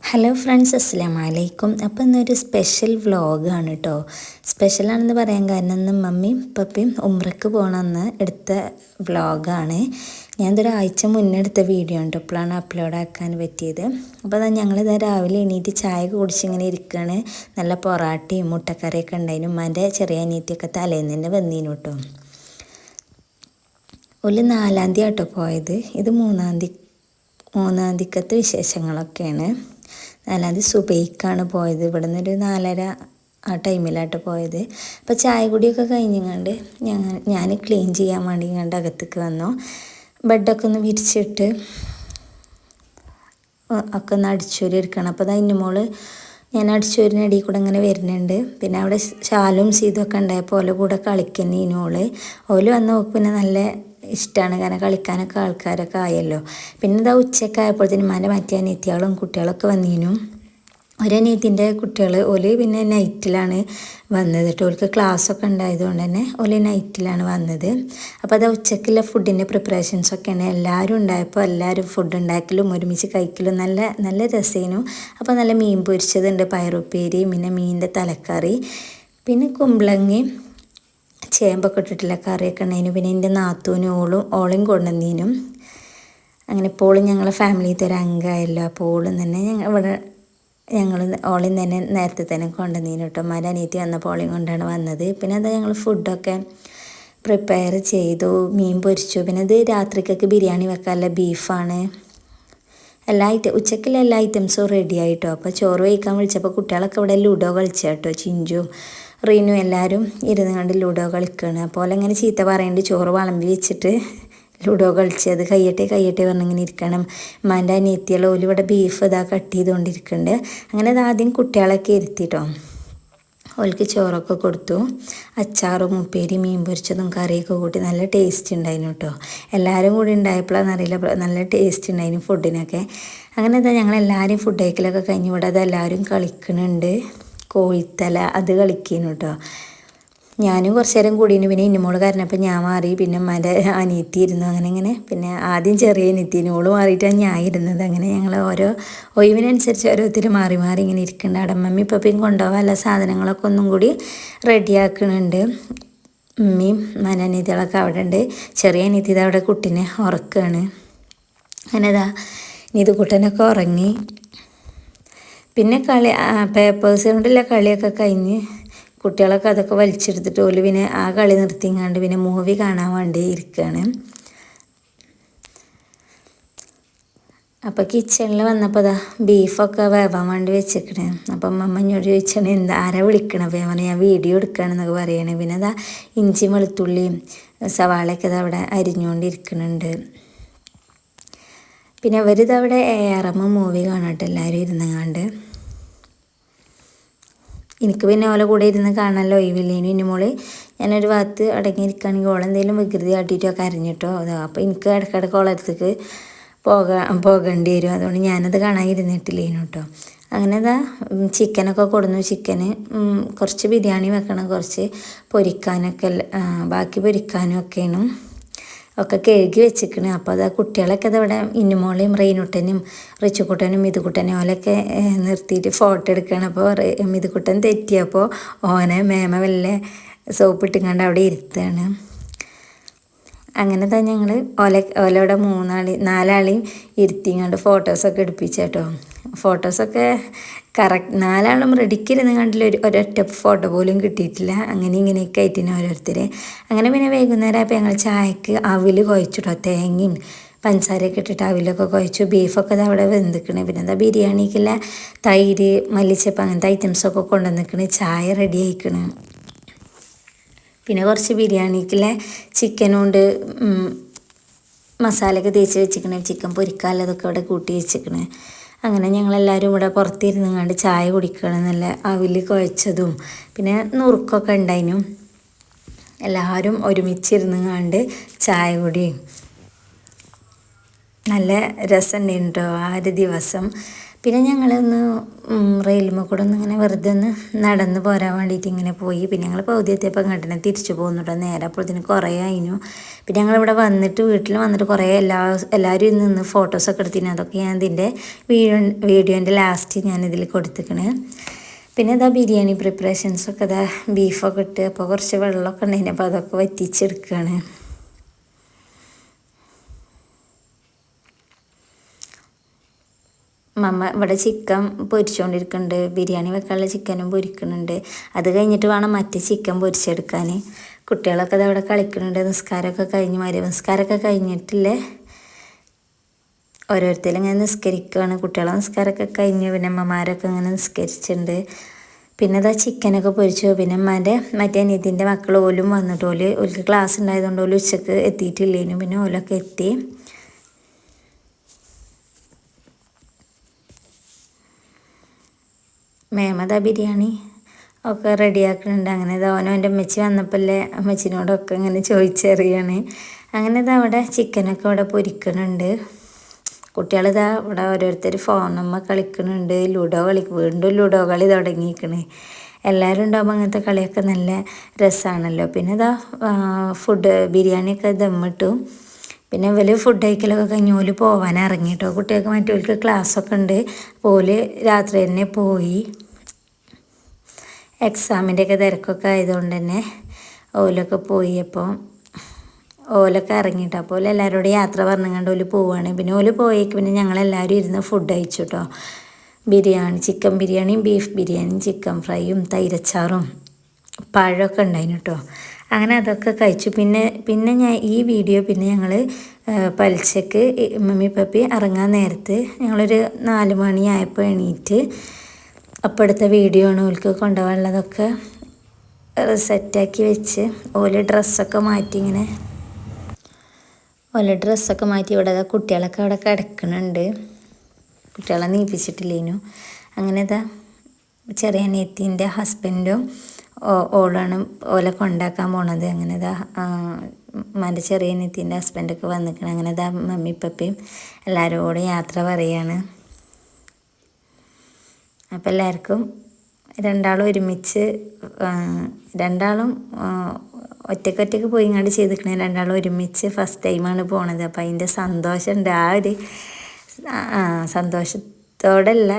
Hello friends, അസ്സലാമു അലൈക്കും. അപ്പോൾ ഇന്നൊരു സ്പെഷ്യൽ വ്ളോഗാണ് കേട്ടോ. സ്പെഷ്യലാണെന്ന് പറയാൻ കാരണം ഇന്ന് മമ്മിയും പപ്പയും ഉംറയ്ക്ക് പോകണമെന്ന് എടുത്ത വ്ളോഗാണ്. ഞാനൊരാഴ്ച മുന്നേ എടുത്ത വീഡിയോ ഉണ്ട്, ഇപ്പോഴാണ് അപ്ലോഡ് ആക്കാൻ പറ്റിയത്. അപ്പോൾ അതാ ഞങ്ങളിത് രാവിലെ എണീറ്റ് ചായ കുടിച്ചിങ്ങനെ ഇരിക്കുകയാണ്. നല്ല പൊറാട്ടയും മുട്ടക്കറിയൊക്കെ ഉണ്ടായിരുന്നു. ഉമ്മാൻ്റെ ചെറിയ അനിയത്തിയൊക്കെ തലേന്ന് തന്നെ വന്നീനു കേട്ടോ. ഒരു 4-ാം തീയതി ആട്ടോ പോയത്. ഇത് 3-ാം തീയതിക്കത്തെ വിശേഷങ്ങളൊക്കെയാണ്. 4-ാം തീയതി സുബൈക്കാണ് പോയത്. ഇവിടെ നിന്നൊരു 4:30 ആ ടൈമിലായിട്ട് പോയത്. അപ്പോൾ ചായ കുടിയൊക്കെ കഴിഞ്ഞങ്ങാണ്ട് ഞാൻ ക്ലീൻ ചെയ്യാൻ വേണ്ടി കണ്ട് അകത്തേക്ക് വന്നു. ബെഡൊക്കെ ഒന്ന് വിരിച്ചിട്ട് ഒക്കെ ഒന്ന് അടിച്ചോരി എടുക്കണം. അപ്പോൾ അതാ ഇന്നുമോള് ഞാൻ അടിച്ചോരിനടിയിൽ കൂടെ ഇങ്ങനെ വരുന്നുണ്ട്. പിന്നെ അവിടെ ശാലും സീതൊക്കെ ഉണ്ടായപ്പോൾ ഓല കൂടെ കളിക്കുന്ന ഇനോള് ഓല് വന്ന് നോക്ക് പിന്നെ നല്ല ഇഷ്ടമാണ്. കാരണം കളിക്കാനൊക്കെ ആൾക്കാരൊക്കെ ആയല്ലോ. പിന്നെ ഇതാ ഉച്ചയൊക്കെ ആയപ്പോഴത്തേനും ഉമ്മാൻ്റെ മറ്റേ അനിയത്തികളും കുട്ടികളൊക്കെ വന്നീനു. ഒരനിയത്തിൻ്റെ കുട്ടികൾ ഓല് പിന്നെ നൈറ്റിലാണ് വന്നത് കേട്ടോ. ഓൾക്ക് ക്ലാസ്സൊക്കെ ഉണ്ടായതുകൊണ്ട് തന്നെ ഓല് നൈറ്റിലാണ് വന്നത്. അപ്പോൾ അത് ഉച്ചക്കുള്ള ഫുഡിൻ്റെ പ്രിപ്പറേഷൻസൊക്കെയാണ്. എല്ലാവരും ഉണ്ടായപ്പോൾ എല്ലാവരും ഫുഡ് ഉണ്ടാക്കലും ഒരുമിച്ച് കഴിക്കലും നല്ല നല്ല രസേനു. അപ്പോൾ നല്ല മീൻ പൊരിച്ചതുണ്ട്, പയറുപ്പേരി, പിന്നെ മീനിൻ്റെ തലക്കറി, പിന്നെ കുമ്പളങ്ങയും ചേമ്പൊക്കെ ഇട്ടിട്ടുള്ള കറിയൊക്കെ ഉണ്ടായിരുന്നു. പിന്നെ എൻ്റെ നാത്തൂനും ഓളയും കൊണ്ടുവന്നീനും. അങ്ങനെ ഇപ്പോഴും ഞങ്ങളെ ഫാമിലിയിലത്തെ ഒരു അംഗമായല്ലോ. അപ്പോൾ ഓളും തന്നെ ഞങ്ങൾ ഓളയും തന്നെ നേരത്തെ തന്നെ കൊണ്ടുവന്നീനും കേട്ടോ. ഉമ്മാൻ്റെ അനിയത്തി വന്നപ്പോൾ ഓളയും കൊണ്ടാണ് വന്നത്. പിന്നെ അത് ഞങ്ങൾ ഫുഡൊക്കെ പ്രിപ്പയർ ചെയ്തു, മീൻ പൊരിച്ചു. പിന്നെ ഇത് രാത്രിക്കൊക്കെ ബിരിയാണി വെക്കാനുള്ള ബീഫാണ്. ഉച്ചക്കുള്ള എല്ലാ ഐറ്റംസും റെഡി ആയിട്ടോ. അപ്പോൾ ചോറ് വയ്ക്കാൻ വിളിച്ചപ്പോൾ കുട്ടികളൊക്കെ ഇവിടെ ലുഡോ കളിച്ചാട്ടോ. ചിഞ്ചു റീനു എല്ലാവരും ഇരുന്ന് കണ്ട് ലുഡോ കളിക്കുകയാണ്. അപ്പോൾ അങ്ങനെ ചീത്ത പറയുന്നുണ്ട്. ചോറ് വിളമ്പി വെച്ചിട്ട് ലുഡോ കളിച്ചത് കയ്യട്ടെ പറഞ്ഞിങ്ങനെ ഇരിക്കണം. ഉമ്മാൻ്റെ അനിയത്തിയുള്ള ഓല് ഇവിടെ ബീഫ് ഇതാ കട്ട് ചെയ്തുകൊണ്ടിരിക്കുന്നുണ്ട്. അങ്ങനെ അത് ആദ്യം കുട്ടികളൊക്കെ ഇരുത്തിട്ടോ ഓൾക്ക് ചോറൊക്കെ കൊടുത്തു. അച്ചാറും ഉപ്പേരി മീൻ പൊരിച്ചതും കറിയൊക്കെ കൂട്ടി നല്ല ടേസ്റ്റ് ഉണ്ടായിരുന്നു കേട്ടോ. എല്ലാവരും കൂടി ഉണ്ടായപ്പോഴാണെന്ന് അറിയില്ല, നല്ല ടേസ്റ്റ് ഉണ്ടായിരുന്നു ഫുഡിനൊക്കെ. അങ്ങനെ ഇതാ ഞങ്ങളെല്ലാവരും ഫുഡ് കഴിക്കലൊക്കെ കഴിഞ്ഞ് ഇവിടെ അതെല്ലാവരും കളിക്കുന്നുണ്ട്. കോഴിത്തല അത് കളിക്കുന്നു കേട്ടോ. ഞാനും കുറച്ച് നേരം കൂടിയിരുന്നു. പിന്നെ ഇന്നുമോള് കാരണപ്പോൾ ഞാൻ മാറി. പിന്നെ ഉമ്മാൻ്റെ അനിയത്തി ഇരുന്നു. അങ്ങനെ പിന്നെ ആദ്യം ചെറിയ അനിയത്തിന് ഓള് മാറിയിട്ടാണ് ഞാൻ ഇരുന്നത്. അങ്ങനെ ഞങ്ങൾ ഓരോ ഒഴിവിനനുസരിച്ച് ഓരോരുത്തർ മാറി ഇങ്ങനെ ഇരിക്കുന്നുണ്ട്. അവിടെ മമ്മി ഇപ്പം കൊണ്ടുപോകാനുള്ള സാധനങ്ങളൊക്കെ ഒന്നും കൂടി റെഡിയാക്കുന്നുണ്ട്. ഉമ്മയും ഉമ്മാൻ്റെ അനിയത്തികളൊക്കെ അവിടെ ഉണ്ട്. ചെറിയ അനിയത്തി അവിടെ കുട്ടീനെ ഉറക്കുകയാണ്. അങ്ങനെ ഇതാ ഇത് കുട്ടനൊക്കെ ഉറങ്ങി. പിന്നെ പേപ്പേഴ്സ് കൊണ്ടുള്ള കളിയൊക്കെ കഴിഞ്ഞ് കുട്ടികളൊക്കെ അതൊക്കെ വലിച്ചെടുത്തിട്ട് ഓല് പിന്നെ ആ കളി നിർത്തിങ്ങാണ്ട് പിന്നെ മൂവി കാണാൻ വേണ്ടി ഇരിക്കുകയാണ്. അപ്പോൾ കിച്ചണിൽ വന്നപ്പോൾ അതാ ബീഫൊക്കെ വേവാൻ വേണ്ടി വെച്ചിരിക്കണേ. അപ്പം അമ്മ എന്നോട് ചോദിച്ചാണ് ആരാ വിളിക്കണം. അപ്പോൾ ഞാൻ വീഡിയോ എടുക്കുകയാണെന്നൊക്കെ പറയണേ. പിന്നെ അതാ ഇഞ്ചി വെളുത്തുള്ളിയും സവാളയൊക്കെ അവിടെ അരിഞ്ഞുകൊണ്ടിരിക്കുന്നുണ്ട്. പിന്നെ അവരിതവിടെ ARM മൂവി കാണട്ടെ എല്ലാവരും ഇരുന്നങ്ങാണ്ട്. എനിക്ക് പിന്നെ ഓലെ കൂടെ ഇരുന്ന് കാണാനല്ലോ ഒഴിവില്ലേനു. ഇന്നുമോള് ഞാനൊരു ഭാഗത്ത് അടങ്ങിയിരിക്കുകയാണെങ്കിൽ ഓളെന്തെങ്കിലും വികൃതി കാട്ടിയിട്ടൊക്കെ അരിഞ്ഞിട്ടോ അപ്പോൾ എനിക്ക് ഇടയ്ക്കിടയ്ക്ക് ഓളടുത്തേക്ക് പോകേണ്ടി വരും. അതുകൊണ്ട് ഞാനത് കാണാൻ ഇരുന്നിട്ടില്ലേനു കേട്ടോ. അങ്ങനെ ഇതാ ചിക്കനൊക്കെ കൊടുന്നു. ചിക്കന് കുറച്ച് ബിരിയാണി വെക്കണം, കുറച്ച് പൊരിക്കാനൊക്കെ ബാക്കി പൊരിക്കാനും ഒക്കെയാണ് ഒക്കെ കഴുകി വെച്ചിരിക്കണ്. അപ്പോൾ അത് കുട്ടികളൊക്കെ അതവിടെ ഇന്നുമോളെയും റെയിനുട്ടനും റിച്ചുക്കുട്ടനും മിതുക്കുട്ടനും ഓലൊക്കെ നിർത്തിയിട്ട് ഫോട്ടോ എടുക്കുകയാണ്. അപ്പോൾ മിതുക്കുട്ടൻ തെറ്റിയപ്പോൾ ഓനെ മേമ വല്ല സോപ്പിട്ടിങ്ങാണ്ട് അവിടെ ഇരുത്തുകയാണ്. അങ്ങനെ തന്നെ ഞങ്ങൾ ഓലവിടെ 4 ആളെയും ഇരുത്തിങ്ങാണ്ട് ഫോട്ടോസൊക്കെ എടുപ്പിച്ചേട്ടോ. ഫോട്ടോസൊക്കെ കറക്റ്റ് 4 ആളും റെഡിക്കിരുന്ന് കണ്ടില്ല, ഒരൊറ്റ ഫോട്ടോ പോലും കിട്ടിയിട്ടില്ല. അങ്ങനെ ഇങ്ങനെയൊക്കെ ആയിട്ടിന് ഓരോരുത്തർ. അങ്ങനെ പിന്നെ വൈകുന്നേരം ആയപ്പോൾ ഞങ്ങൾ ചായക്ക് അവിൽ കുഴച്ചിട്ടോ. തേങ്ങയും പഞ്ചസാരയൊക്കെ ഇട്ടിട്ട് അവിലൊക്കെ കുഴച്ചു. ബീഫൊക്കെ അവിടെ വെന്തിക്കണേ. പിന്നെ എന്താ ബിരിയാണിക്കുള്ള തൈര് മല്ലിച്ചപ്പ് അങ്ങനത്തെ ഐറ്റംസൊക്കെ കൊണ്ടുവന്നിക്കണ്. ചായ റെഡി ആയിക്കണ്. പിന്നെ കുറച്ച് ബിരിയാണിക്കുള്ള ചിക്കനുകൊണ്ട് മസാലയൊക്കെ തേച്ച് വെച്ചിക്കണേ. ചിക്കൻ പൊരിക്കാനുള്ളതൊക്കെ അവിടെ കൂട്ടി വെച്ചിക്കണേ. അങ്ങനെ ഞങ്ങളെല്ലാവരും ഇവിടെ പുറത്തിരുന്ന് കണ്ട് ചായ കുടിക്കണം. നല്ല അവിൽ കുഴച്ചതും പിന്നെ നുറുക്കൊക്കെ ഉണ്ടായിരുന്നു. എല്ലാവരും ഒരുമിച്ചിരുന്ന് കണ്ട് ചായ കുടിയും നല്ല രസമുണ്ടായിരുന്നു കേട്ടോ ആ ഒരു ദിവസം. പിന്നെ ഞങ്ങളൊന്ന് റെയിൽമേ കൂടെ ഒന്ന് ഇങ്ങനെ വെറുതെ ഒന്ന് നടന്ന് പോരാൻ വേണ്ടിയിട്ട് ഇങ്ങനെ പോയി. പിന്നെ ഞങ്ങൾ പകുതി എത്തിയപ്പോൾ ഇങ്ങോട്ട് തന്നെ തിരിച്ചു പോകുന്നുണ്ടോ നേരെ. അപ്പോഴത്തേന് കുറേ ആയിരുന്നു. പിന്നെ ഞങ്ങളിവിടെ വന്നിട്ട് വീട്ടിൽ വന്നിട്ട് കുറേ എല്ലാവരും ഇന്ന് നിന്ന് ഫോട്ടോസൊക്കെ എടുത്തിന്. അതൊക്കെ ഞാൻ ഇതിൻ്റെ വീഡിയോൻ്റെ ലാസ്റ്റ് ഞാനിതിൽ കൊടുത്തിക്കണ്. പിന്നെ ഇതാ ബിരിയാണി പ്രിപ്പറേഷൻസൊക്കെ ഇതാ ബീഫൊക്കെ ഇട്ട് അപ്പോൾ കുറച്ച് വെള്ളമൊക്കെ ഉണ്ടായിരുന്നു. അപ്പോൾ അതൊക്കെ വറ്റിച്ചെടുക്കുകയാണ്. മമ്മ ഇവിടെ ചിക്കൻ പൊരിച്ചുകൊണ്ടിരിക്കുന്നുണ്ട്. ബിരിയാണി വെക്കാനുള്ള ചിക്കനും പൊരിക്കുന്നുണ്ട്. അത് കഴിഞ്ഞിട്ട് വേണം മറ്റേ ചിക്കൻ പൊരിച്ചെടുക്കാൻ. കുട്ടികളൊക്കെ അവിടെ കളിക്കുന്നുണ്ട്. നിസ്കാരമൊക്കെ കഴിഞ്ഞ് നിസ്കാരമൊക്കെ കഴിഞ്ഞിട്ടില്ലേ ഓരോരുത്തരും ഇങ്ങനെ നിസ്കരിക്കുകയാണ്. കുട്ടികളെ നിസ്കാരമൊക്കെ കഴിഞ്ഞ് പിന്നെ അമ്മമാരൊക്കെ ഇങ്ങനെ നിസ്കരിച്ചിട്ടുണ്ട്. പിന്നെ ഇതാ ചിക്കനൊക്കെ പൊരിച്ചു. പിന്നെ മറ്റേ അനിയത്തിൻ്റെ മക്കൾ ഓലും വന്നിട്ട് ഓൽക്ക് ക്ലാസ് ഉണ്ടായതുകൊണ്ട് ഓല് ഉച്ചക്ക് എത്തിയിട്ടില്ലേനും. പിന്നെ ഓലൊക്കെ എത്തി. മേമത ബിരിയാണി ഒക്കെ റെഡിയാക്കുന്നുണ്ട്. അങ്ങനെ ഇത് ഓനോ എൻ്റെ അമ്മച്ചി വന്നപ്പോഴല്ലേ അമ്മച്ചിനോടൊക്കെ ഇങ്ങനെ ചോദിച്ചറിയാണ്. അങ്ങനെ ഇത് അവിടെ ചിക്കനൊക്കെ ഇവിടെ പൊരിക്കുന്നുണ്ട്. കുട്ടികളിതാ ഇവിടെ ഓരോരുത്തർ ഫോണമ്മ കളിക്കുന്നുണ്ട്. വീണ്ടും ലുഡോ കളി തുടങ്ങിയിരിക്കണേ. എല്ലാവരും ഉണ്ടാകുമ്പോൾ അങ്ങനത്തെ കളിയൊക്കെ നല്ല രസമാണല്ലോ. പിന്നെ ഇതാ ബിരിയാണിയൊക്കെ ദമ്മിട്ടു. പിന്നെ ഫുഡ് കഴിക്കലൊക്കെ കഴിഞ്ഞ് ഓല് പോകാൻ ഇറങ്ങി കേട്ടോ. കുട്ടികൾക്ക് മറ്റവർക്ക് ക്ലാസ്സൊക്കെ ഉണ്ട്. ഓല് രാത്രി തന്നെ പോയി. എക്സാമിൻ്റെയൊക്കെ തിരക്കൊക്കെ ആയതുകൊണ്ട് തന്നെ ഓലൊക്കെ പോയി. അപ്പോൾ ഓലൊക്കെ ഇറങ്ങിയിട്ട് അപ്പോൾ എല്ലാവരോടും യാത്ര പറഞ്ഞുകൊണ്ട് ഓല് പോവുകയാണ്. പിന്നെ ഓല് പോയേക്ക് പിന്നെ ഞങ്ങളെല്ലാവരും ഇരുന്ന് ഫുഡ് കഴിച്ചു കേട്ടോ. ചിക്കൻ ബിരിയാണിയും ബീഫ് ബിരിയാണിയും ചിക്കൻ ഫ്രൈയും തൈരച്ചാറും പഴമൊക്കെ ഉണ്ടായിരുന്നു കേട്ടോ. അങ്ങനെ അതൊക്കെ കഴിച്ചു. പിന്നെ ഈ വീഡിയോ പിന്നെ ഞങ്ങൾ പലിശക്ക് മമ്മി പപ്പി ഇറങ്ങാൻ നേരത്ത് ഞങ്ങളൊരു 4 മണിയായപ്പോൾ എണീറ്റ് അപ്പോൾ എടുത്ത വീഡിയോ ആണ്. ഓൾക്ക് കൊണ്ടുപോകാനുള്ളതൊക്കെ സെറ്റാക്കി വെച്ച് ഡ്രസ്സൊക്കെ മാറ്റി ഇവിടെ കുട്ടികളൊക്കെ അവിടെ കിടക്കുന്നുണ്ട്. കുട്ടികളെ നീപ്പിച്ചിട്ടില്ലേനു. അങ്ങനെ ചെറിയ അനിയത്തിൻ്റെ ഹസ്ബൻഡും ഓളാണ് ഓലെ കൊണ്ടാക്കാൻ പോണത്. അങ്ങനെ എൻ്റെ ചെറിയ അനിയത്തിൻ്റെ ഹസ്ബൻഡൊക്കെ വന്നിക്കണം. അങ്ങനെ മമ്മി പപ്പയും എല്ലാവരോടും യാത്ര പറയാണ്. അപ്പോൾ എല്ലാവർക്കും രണ്ടാളും ഒറ്റയ്ക്ക് പോയി ഇങ്ങോട്ട് ചെയ്തിരിക്കണേ. രണ്ടാളും ഒരുമിച്ച് ഫസ്റ്റ് ടൈമാണ് പോണത്. അപ്പോൾ അതിൻ്റെ സന്തോഷമുണ്ട്. ആ ഒരു സന്തോഷത്തോടെയുള്ള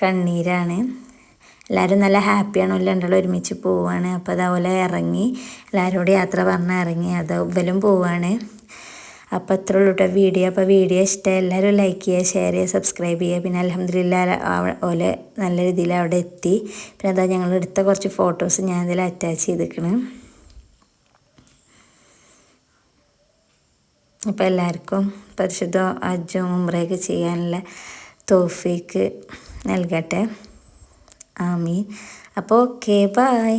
കണ്ണീരാണ്. എല്ലാവരും നല്ല ഹാപ്പിയാണ്. രണ്ടാളും ഒരുമിച്ച് പോവുകയാണ്. അപ്പോൾ അതുപോലെ ഇറങ്ങി എല്ലാവരോടും യാത്ര പറഞ്ഞാൽ ഇറങ്ങി. ഇവലും പോവുകയാണ്. അപ്പോൾ അത്ര ഉള്ളൂ കേട്ടോ വീഡിയോ. അപ്പോൾ വീഡിയോ ഇഷ്ടമായി എല്ലാവരും ലൈക്ക് ചെയ്യുക, ഷെയർ ചെയ്യുക, സബ്സ്ക്രൈബ് ചെയ്യുക. പിന്നെ അൽഹംദുലില്ലാഹ് ഓലെ നല്ല രീതിയിൽ അവിടെ എത്തി. പിന്നെ ഞങ്ങൾ എടുത്ത കുറച്ച് ഫോട്ടോസ് ഞാൻ ഇതിൽ അറ്റാച്ച് ചെയ്തിരിക്കണ്. അപ്പോൾ എല്ലാവർക്കും പരിശുദ്ധ ഹജ്ജും ഉംറയൊക്കെ ചെയ്യാനുള്ള തൗഫീക്ക് നൽകട്ടെ. ആമീൻ. അപ്പോൾ ഓക്കെ, ബൈ.